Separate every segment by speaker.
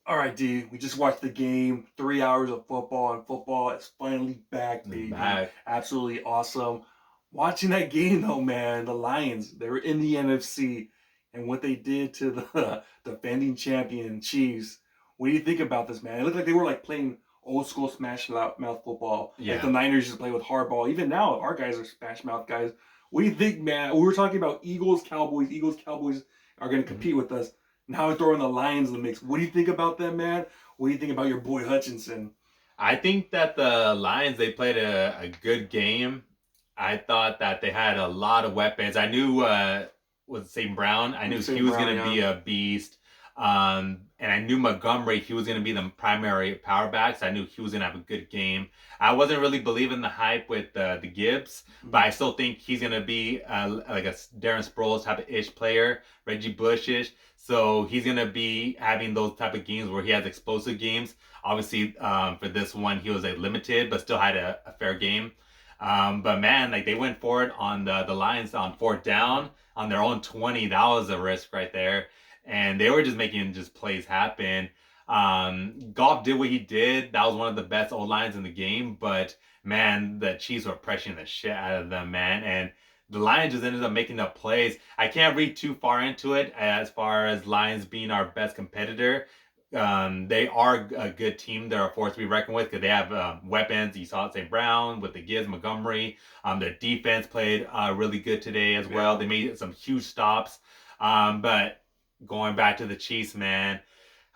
Speaker 1: All right, D. We just watched the game. 3 hours of football, and football is finally back,
Speaker 2: It's
Speaker 1: baby.
Speaker 2: back.
Speaker 1: Absolutely awesome. Watching that game, though, man, the Lions, they were in the NFC, and what they did to the defending champion Chiefs. What do you think about this, man? It looked like they were like playing old school smash mouth football, like the
Speaker 2: Yeah.
Speaker 1: Niners just play with hardball. Even now, our guys are smash mouth guys. What do you think, man? We were talking about Eagles, Cowboys. Eagles, Cowboys are going to
Speaker 2: Mhm.
Speaker 1: compete with us. Now we're throwing the Lions in the mix. What do you think about them, man? What do you think about your boy Hutchinson?
Speaker 2: I think that the Lions, they played a good game. I thought that they had a lot of weapons. I knew with St. Brown, I knew he
Speaker 1: St.
Speaker 2: was
Speaker 1: Brown,
Speaker 2: gonna
Speaker 1: yeah.
Speaker 2: be a beast. And I knew Montgomery, he was gonna be the primary power back, so I knew he was gonna have a good game. I wasn't really believing the hype with the Gibbs, but
Speaker 1: Mm-hmm.
Speaker 2: I still think he's gonna be like a Darren Sproles type of ish player, Reggie Bush ish. So he's gonna be having those type of games where he has explosive games. Obviously, for this one, he was like limited, but still had a fair game. But man, like they went for it on the Lions on fourth down on their own 20. That was a risk right there, and they were just making just plays happen. Goff did what he did. That was one of the best old lines in the game. But man, the Chiefs were pressuring the shit out of them, man, and the Lions just ended up making up plays. I can't read too far into it as far as Lions being our best competitor. They are a good team. They're a force to be reckoned with because they have weapons. You saw it, St. Brown with the Gibbs, Montgomery. Their defense played really good today as well.
Speaker 1: Yeah.
Speaker 2: They made some huge stops. But going back to the Chiefs, man,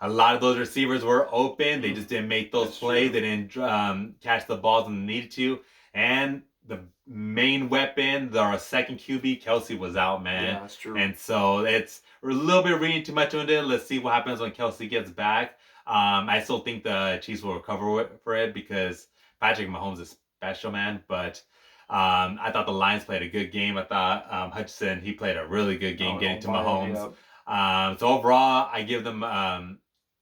Speaker 2: a lot of those receivers were open. They just didn't make those
Speaker 1: That's
Speaker 2: plays.
Speaker 1: true.
Speaker 2: They didn't catch the balls when they needed to. And the main weapon, their second QB, Kelsey, was out, man.
Speaker 1: Yeah, that's true.
Speaker 2: And so we're a little bit reading too much into it. Let's see what happens when Kelsey gets back. I still think the Chiefs will recover for it because Patrick Mahomes is special, man. But I thought the Lions played a good game. I thought Hutchinson, he played a really good game
Speaker 1: Oh,
Speaker 2: getting
Speaker 1: on
Speaker 2: to
Speaker 1: fire.
Speaker 2: Mahomes.
Speaker 1: Yeah.
Speaker 2: So overall, I give them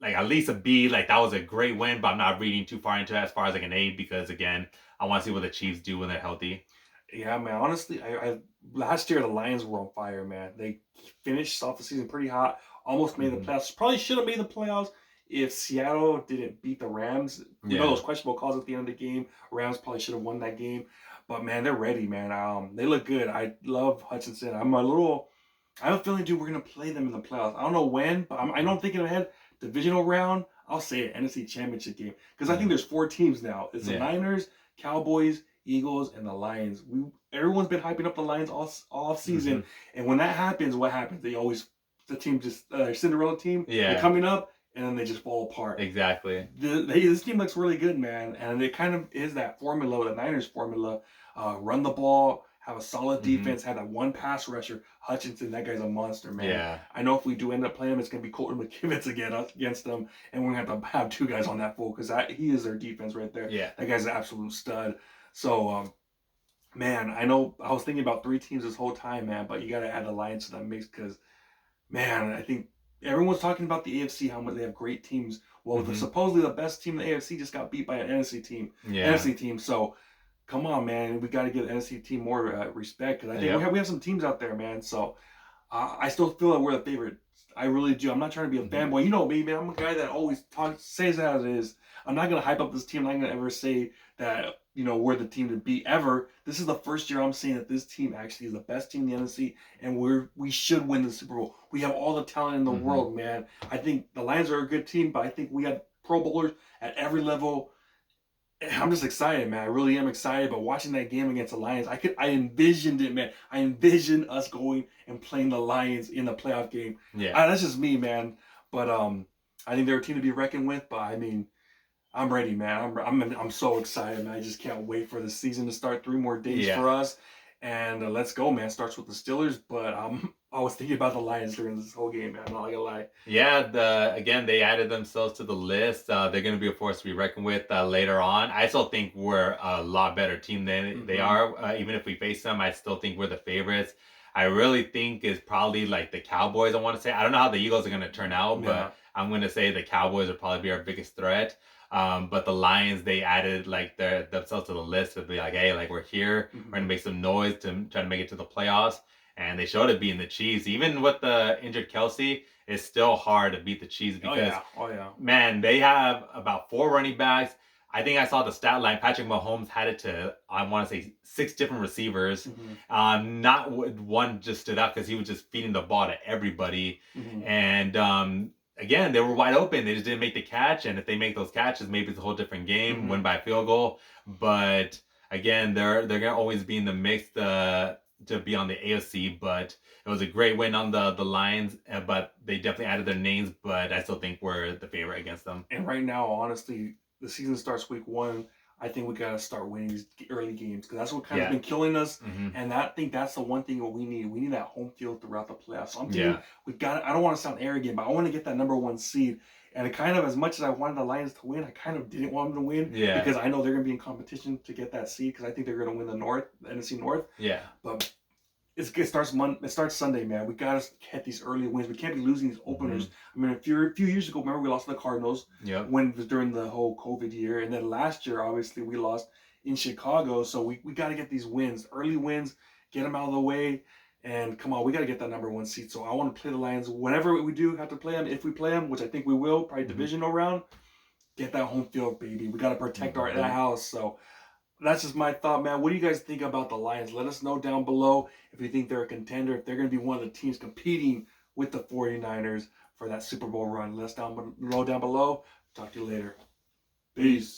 Speaker 2: like at least a B. Like that was a great win, but I'm not reading too far into it as far as like an A because again, I want to see what the Chiefs do when they're healthy.
Speaker 1: Yeah, man. Honestly, I last year the Lions were on fire, man. They finished off the season pretty hot. Almost made the
Speaker 2: Mm-hmm.
Speaker 1: playoffs. Probably should have made the playoffs if Seattle didn't beat the Rams. We know
Speaker 2: Yeah.
Speaker 1: those questionable calls at the end of the game. Rams probably should have won that game. But man, they're ready, man. They look good. I love Hutchinson. I have a feeling, dude, we're gonna play them in the playoffs. I don't know when, but I know I'm thinking ahead. Divisional round. I'll say it. NFC Championship game because I think
Speaker 2: Mm-hmm.
Speaker 1: there's four teams now. It's the
Speaker 2: Yeah.
Speaker 1: Niners, Cowboys, Eagles, and the Lions. Everyone's been hyping up the Lions all
Speaker 2: Mm-hmm.
Speaker 1: season, and when that happens, what happens? The team just Cinderella team. They're
Speaker 2: Yeah.
Speaker 1: coming up, and then they just fall apart.
Speaker 2: Exactly.
Speaker 1: This team looks really good, man, and it kind of is that formula, the Niners formula. Run the ball, have a solid
Speaker 2: Mm-hmm.
Speaker 1: defense, have that one pass rusher. Hutchinson, that guy's a monster, man.
Speaker 2: Yeah.
Speaker 1: I know if we do end up playing him, it's gonna be Colton McKivitz against them, and we're gonna have two guys on that full because he is their defense right there.
Speaker 2: Yeah.
Speaker 1: That guy's an absolute stud. So, man, I know I was thinking about three teams this whole time, man, but you got to add the Lions to that mix because, man, I think everyone's talking about the AFC, how much they have great teams. Well,
Speaker 2: Mm-hmm.
Speaker 1: supposedly the best team in the AFC just got beat by an
Speaker 2: Yeah.
Speaker 1: NFC team. So, come on, man, we got to give the NFC team more respect because I think
Speaker 2: Yep.
Speaker 1: we have some teams out there, man. So, I still feel like we're the favorite. I really do. I'm not trying to be a
Speaker 2: Mm-hmm.
Speaker 1: fanboy. You know me, man. I'm a guy that always says it as it is. I'm not gonna hype up this team. I'm not gonna ever say that we're the team to beat ever. This is the first year I'm saying that this team actually is the best team in the NFC, and we should win the Super Bowl. We have all the talent in the
Speaker 2: Mm-hmm.
Speaker 1: world, man. I think the Lions are a good team, but I think we have Pro Bowlers at every level. I'm just excited, man. I really am excited. But watching that game against the Lions, I envisioned it, man. I envisioned us going and playing the Lions in the playoff game.
Speaker 2: Yeah.
Speaker 1: That's just me, man. But I think they're a team to be reckoned with. But I mean, I'm ready, man. I'm so excited, man. I just can't wait for the season to start. 3 more days
Speaker 2: Yeah.
Speaker 1: for us, and let's go, man. Starts with the Steelers, but I was thinking about the Lions during this whole game, man. I'm not gonna lie.
Speaker 2: Yeah, again they added themselves to the list. They're going to be a force to be reckoned with later on. I still think we're a lot better team than they
Speaker 1: Mm-hmm.
Speaker 2: are. Even if we face them, I still think we're the favorites. I really think is probably like the Cowboys. I want to say I don't know how the Eagles are going to turn out,
Speaker 1: Yeah.
Speaker 2: but I'm going to say the Cowboys will probably be our biggest threat. But the Lions, they added like themselves to the list to be like, hey, like we're here, we're
Speaker 1: Mm-hmm.
Speaker 2: gonna make some noise to try to make it to the playoffs. And they showed it being the Chiefs, even with the injured Kelsey. it's still hard to beat the Chiefs
Speaker 1: Oh
Speaker 2: because
Speaker 1: yeah. Oh yeah.
Speaker 2: man, they have about 4 running backs. I think I saw the stat line. Patrick Mahomes had it to, I want to say, 6 different receivers.
Speaker 1: Mm-hmm.
Speaker 2: Not one just stood out because he was just feeding the ball to everybody.
Speaker 1: Mm-hmm.
Speaker 2: And again, they were wide open. They just didn't make the catch. And if they make those catches, maybe it's a whole different game,
Speaker 1: Mm-hmm.
Speaker 2: win by a field goal. But again, they're gonna always be in the mix to be on the AFC. But it was a great win on the Lions, but they definitely added their names. But I still think we're the favorite against them.
Speaker 1: And right now, honestly, the season starts week 1. I think we gotta start winning these early games because that's what kind of been killing us.
Speaker 2: Mm-hmm.
Speaker 1: And I think that's the one thing what we need. We need that home field throughout the playoffs. So I'm thinking
Speaker 2: Yeah.
Speaker 1: we got. I don't want to sound arrogant, but I want to get that number 1 seed. And it kind of, as much as I wanted the Lions to win, I kind of didn't want them to win
Speaker 2: Yeah.
Speaker 1: because I know they're gonna be in competition to get that seed because I think they're gonna win the NFC North.
Speaker 2: Yeah.
Speaker 1: But it starts Sunday, man. We gotta get these early wins. We can't be losing these openers. I mean, a few years ago, remember we lost to the Cardinals
Speaker 2: Yep.
Speaker 1: when it was during the whole COVID year, and then last year, obviously, we lost in Chicago. So we got to get these wins, early wins, get them out of the way, and come on, we got to get that number 1 seed. So I want to play the Lions whenever we do have to play them. If we play them, which I think we will, probably divisional round, get that home field, baby. We got to protect our that house. So that's just my thought, man. What do you guys think about the Lions? Let us know down below if you think they're a contender, if they're going to be one of the teams competing with the 49ers for that Super Bowl run. Let us down below. Talk to you later. Peace.